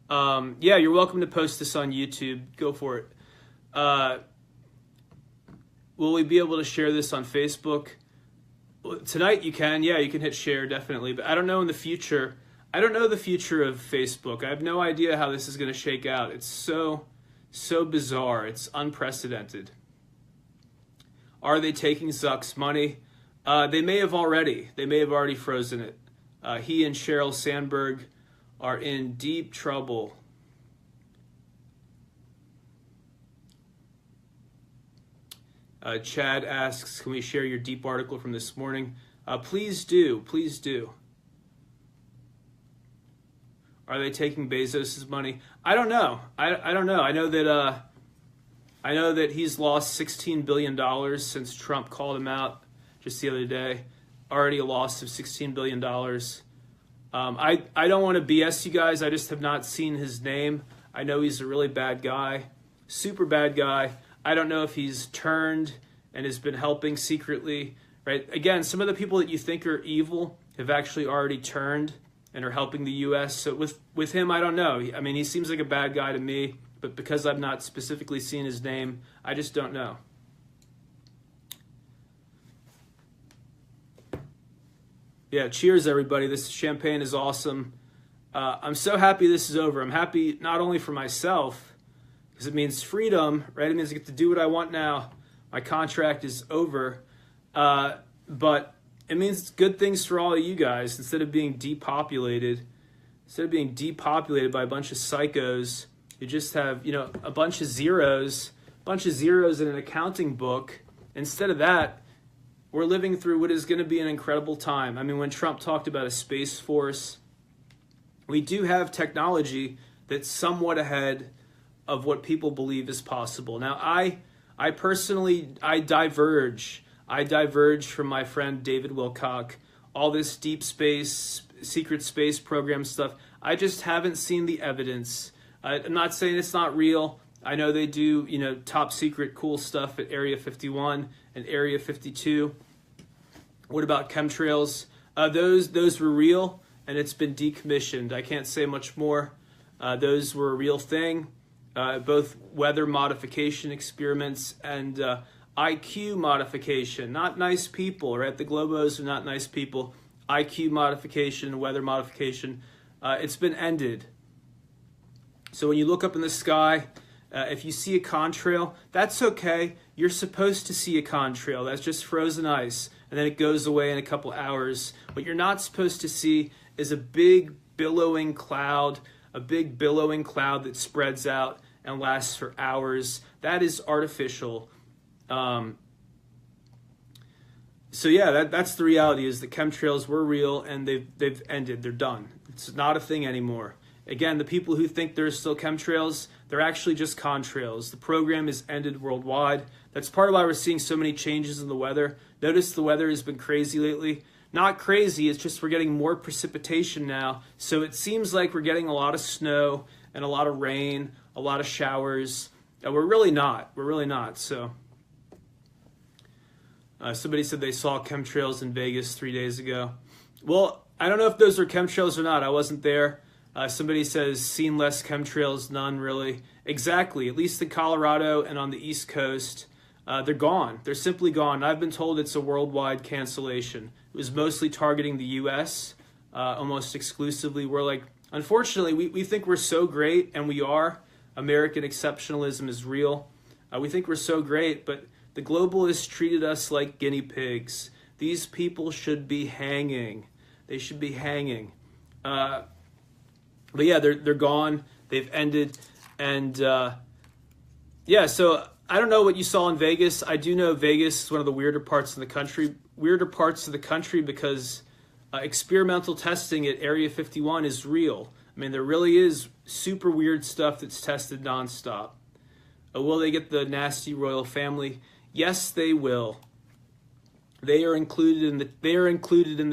Yeah, you're welcome to post this on YouTube. Go for it. Will we be able to share this on Facebook? Tonight you can. Yeah, you can hit share, definitely. But I don't know in the future. I don't know the future of Facebook. I have no idea how this is going to shake out. It's so bizarre. It's unprecedented. Are they taking Zuck's money? They may have already. They may have already frozen it. He and Sheryl Sandberg are in deep trouble. Chad asks, can we share your deep article from this morning? Please do. Please do. Are they taking Bezos' money? I don't know. I don't know. I know that he's lost $16 billion since Trump called him out just the other day. Already a loss of $16 billion. I don't want to BS you guys. I just have not seen his name. I know he's a really bad guy. Super bad guy. I don't know if he's turned and has been helping secretly. Right? Again, some of the people that you think are evil have actually already turned and are helping the U.S. So with him, I don't know. I mean, he seems like a bad guy to me, but because I've not specifically seen his name, I just don't know. Yeah, cheers, everybody. This champagne is awesome. I'm so happy this is over. I'm happy not only for myself, because it means freedom, right? It means I get to do what I want now. My contract is over. But it means good things for all of you guys. Instead of being depopulated by a bunch of psychos, you just have, a bunch of zeros in an accounting book. Instead of that, we're living through what is going to be an incredible time. I mean, when Trump talked about a space force, we do have technology that's somewhat ahead of what people believe is possible. Now, I personally diverge. I diverge from my friend David Wilcock. All this deep space, secret space program stuff, I just haven't seen the evidence. I'm not saying it's not real. I know they do, top secret cool stuff at Area 51 and Area 52. What about chemtrails? Those were real, and it's been decommissioned. I can't say much more. Those were a real thing. Both weather modification experiments and IQ modification. Not nice people, right? The Globos are not nice people. IQ modification, weather modification. It's been ended. So when you look up in the sky, if you see a contrail, that's okay. you're supposed to see a contrail. That's just frozen ice, and then it goes away in a couple hours. What you're not supposed to see is a big billowing cloud that spreads out and lasts for hours. That is artificial. So yeah, that's the reality, is that chemtrails were real and they've ended. They're done. It's not a thing anymore. Again, the people who think there's still chemtrails, they're actually just contrails. The program is ended worldwide. That's part of why we're seeing so many changes in the weather. Notice the weather has been crazy lately. Not crazy, it's just we're getting more precipitation now. So it seems like we're getting a lot of snow and a lot of rain, a lot of showers. We're really not. So somebody said they saw chemtrails in Vegas 3 days ago. Well, I don't know if those are chemtrails or not. I wasn't there. Somebody says seen less chemtrails, none really. Exactly, at least in Colorado and on the East Coast, they're gone. They're simply gone. I've been told it's a worldwide cancellation. It was mostly targeting the U.S., almost exclusively. We're like, unfortunately, we think we're so great, and we are. American exceptionalism is real. We think we're so great, but the globalists treated us like guinea pigs. These people should be hanging. They should be hanging. But yeah, they're gone. They've ended. And yeah, so I don't know what you saw in Vegas. I do know Vegas is one of the weirder parts of the country. Because experimental testing at Area 51 is real. I mean, there really is super weird stuff that's tested nonstop. Will they get the nasty royal family? Yes, they will. They are included in the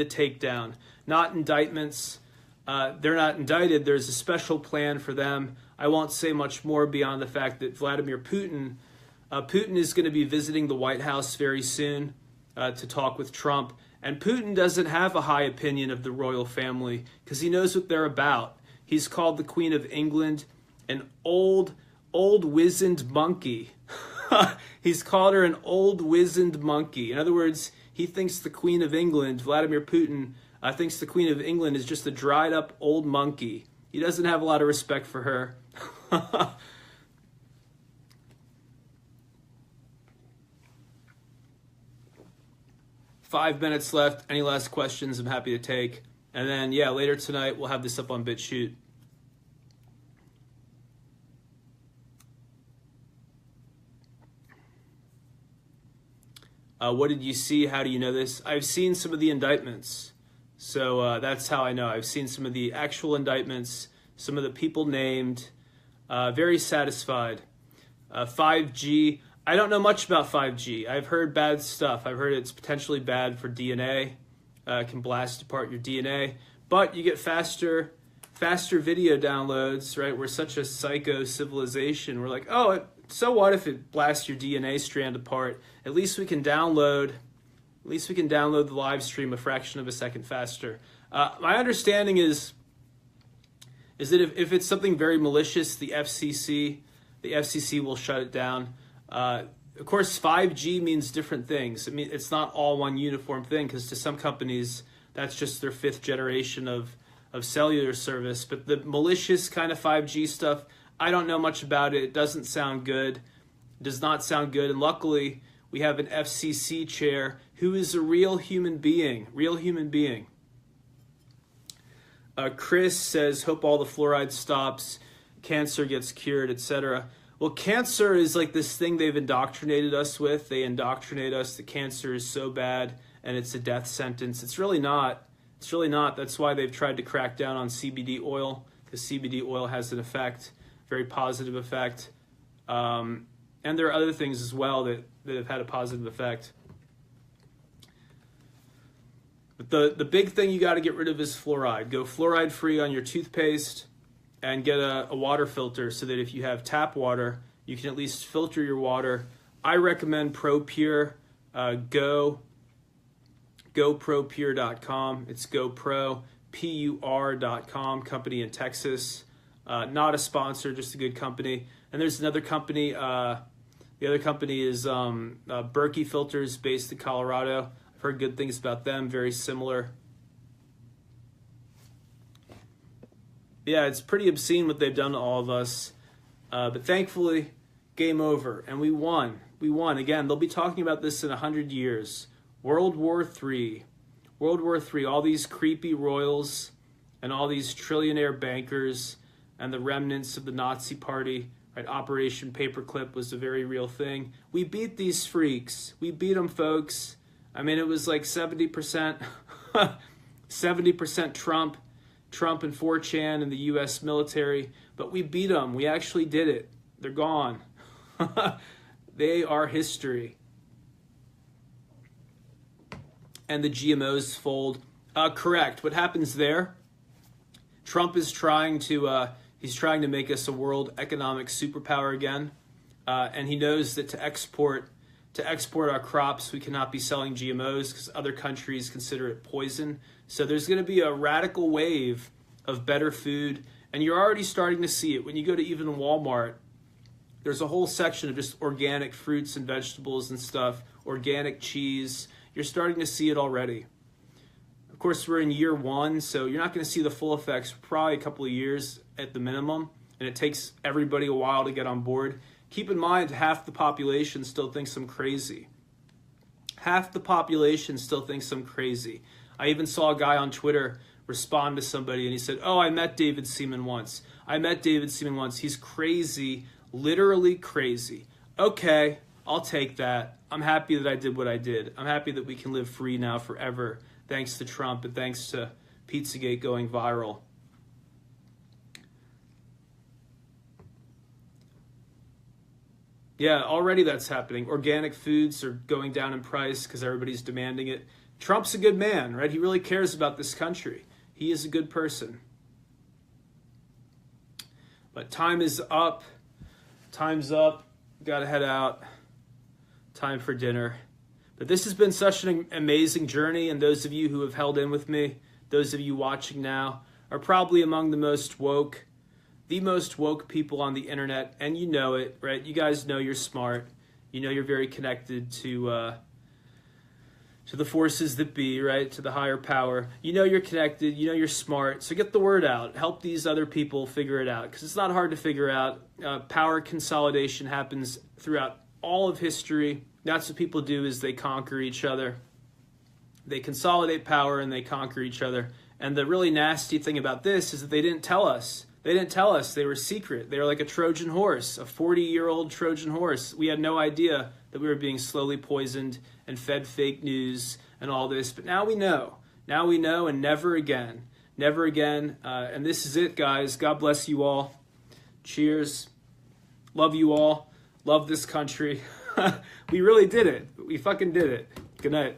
takedown, not indictments. They're not indicted. There's a special plan for them. I won't say much more beyond the fact that Vladimir Putin is going to be visiting the White House very soon to talk with Trump. And Putin doesn't have a high opinion of the royal family because he knows what they're about. He's called the Queen of England an old wizened monkey. He's called her an old wizened monkey. In other words, he thinks the Queen of England, Vladimir Putin, thinks the Queen of England is just a dried up old monkey. He doesn't have a lot of respect for her. 5 minutes left. Any last questions I'm happy to take. And then, yeah, later tonight we'll have this up on BitChute. What did you see? How do you know this? I've seen some of the indictments. So that's how I know. I've seen some of the actual indictments, some of the people named. Very satisfied. 5G. I don't know much about 5G. I've heard bad stuff. I've heard it's potentially bad for DNA. It can blast apart your DNA. But you get faster video downloads, right? We're such a psycho civilization. We're like, oh, so what if it blasts your DNA strand apart? At least we can download the live stream a fraction of a second faster. My understanding is that if it's something very malicious, the FCC will shut it down. Of course, 5G means different things. I mean, it's not all one uniform thing because to some companies, that's just their 5th generation of cellular service. But the malicious kind of 5G stuff, I don't know much about it. It doesn't sound good. It does not sound good. And luckily, we have an FCC chair who is a real human being. Chris says, hope all the fluoride stops, cancer gets cured, etc. Well, cancer is like this thing they've indoctrinated us with. They indoctrinate us that cancer is so bad and it's a death sentence. It's really not. That's why they've tried to crack down on CBD oil, because CBD oil has an effect, very positive effect. And there are other things as well that have had a positive effect. But the big thing you got to get rid of is fluoride. Go fluoride free on your toothpaste and get a water filter so that if you have tap water, you can at least filter your water. I recommend ProPure. GoProPure.com. It's GoPro, PUR.com, company in Texas. Not a sponsor, just a good company. And there's another company. The other company is Berkey Filters, based in Colorado. I've heard good things about them, very similar. Yeah, it's pretty obscene what they've done to all of us. But thankfully, game over. And we won. We won. Again, they'll be talking about this in 100 years. World War III. World War III. All these creepy royals and all these trillionaire bankers and the remnants of the Nazi Party. Right? Operation Paperclip was a very real thing. We beat these freaks. We beat them, folks. I mean, it was like 70%, 70% Trump and 4chan and the U.S. military. But we beat them. We actually did it. They're gone. They are history. And the GMOs fold. Correct. What happens there? Trump is trying to make us a world economic superpower again, and he knows that to export our crops, we cannot be selling GMOs because other countries consider it poison. So there's going to be a radical wave of better food, and you're already starting to see it when you go to even Walmart. There's a whole section of just organic fruits and vegetables and stuff, organic cheese. You're starting to see it already. Of course, we're in year 1, so you're not going to see the full effects for probably a couple of years at the minimum, and it takes everybody a while to get on board. Keep in mind, half the population still thinks I'm crazy. Half the population still thinks I'm crazy. I even saw a guy on Twitter respond to somebody, and he said, "Oh, I met David Seaman once. He's crazy, literally crazy." Okay, I'll take that. I'm happy that I did what I did. I'm happy that we can live free now forever, thanks to Trump and thanks to Pizzagate going viral. Yeah, already that's happening. Organic foods are going down in price because everybody's demanding it. Trump's a good man, right? He really cares about this country. He is a good person. But time is up. Time's up. Gotta head out. Time for dinner. But this has been such an amazing journey, and those of you who have held in with me, those of you watching now, are probably among the most woke people on the internet, and you know it, right? You guys know you're smart. You know you're very connected to the forces that be, right? To the higher power. You know you're connected. You know you're smart. So get the word out. Help these other people figure it out, because it's not hard to figure out. Power consolidation happens throughout all of history. That's what people do, is they conquer each other. They consolidate power and they conquer each other. And the really nasty thing about this is that they didn't tell us. They didn't tell us. They were secret. They were like a Trojan horse, a 40-year-old Trojan horse. We had no idea that we were being slowly poisoned and fed fake news and all this. But now we know. Now we know, and never again. Never again. And this is it, guys. God bless you all. Cheers. Love you all. Love this country. We really did it. We fucking did it. Good night.